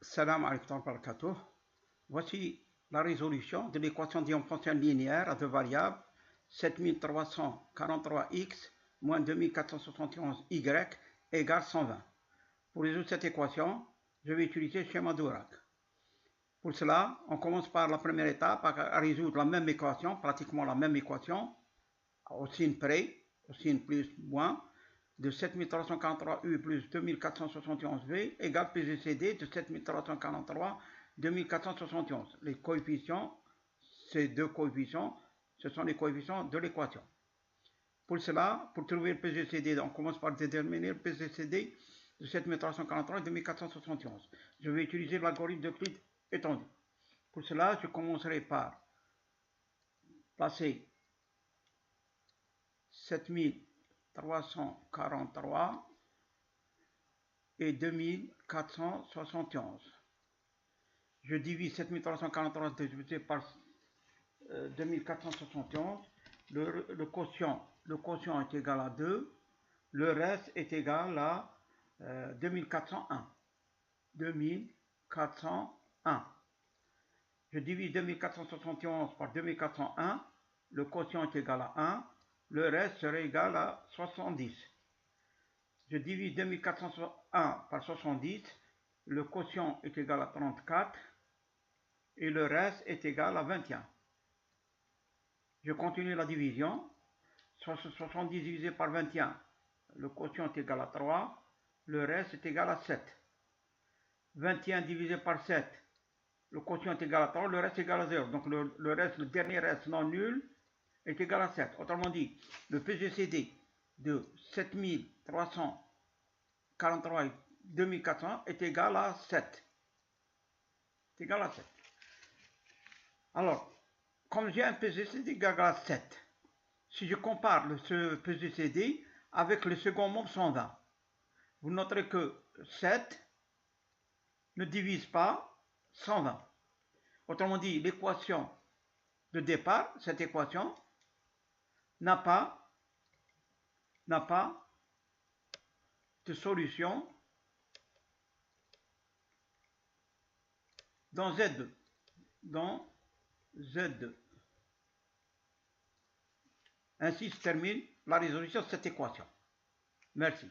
Salam alaikum wa barakatuh. Voici la résolution de l'équation différentielle linéaire à deux variables 7343x moins 2471y égale 120. Pour résoudre cette équation, je vais utiliser le schéma d'Ourac. Pour cela, on commence par la première étape à résoudre la même équation, pratiquement la même équation, au signe près, au signe plus moins, de 7343U plus 2471V égale PGCD de 7343 2471. Les coefficients, ces deux coefficients, ce sont les coefficients de l'équation. Pour cela, pour trouver le PGCD, on commence par déterminer le PGCD de 7343 2471. Je vais utiliser l'algorithme d'Euclide étendu. Pour cela, je commencerai par placer 7343 et 2471. Je divise 7343 divisé par 2471. Le quotient est égal à 2. Le reste est égal à 2401. 2401. Je divise 2471 par 2401. Le quotient est égal à 1. Le reste serait égal à 70. Je divise 2401 par 70. Le quotient est égal à 34. Et le reste est égal à 21. Je continue la division. 70 divisé par 21. Le quotient est égal à 3. Le reste est égal à 7. 21 divisé par 7. Le quotient est égal à 3. Le reste est égal à 0. Donc le dernier reste non nul est égal à 7. Autrement dit, le PGCD de 7343 et 2400 est égal à 7. C'est égal à 7. Alors, comme j'ai un PGCD égal à 7, si je compare ce PGCD avec le second membre 120, vous noterez que 7 ne divise pas 120. Autrement dit, l'équation de départ, cette équation, n'a pas de solution dans Z2. Ainsi se termine la résolution de cette équation. Merci.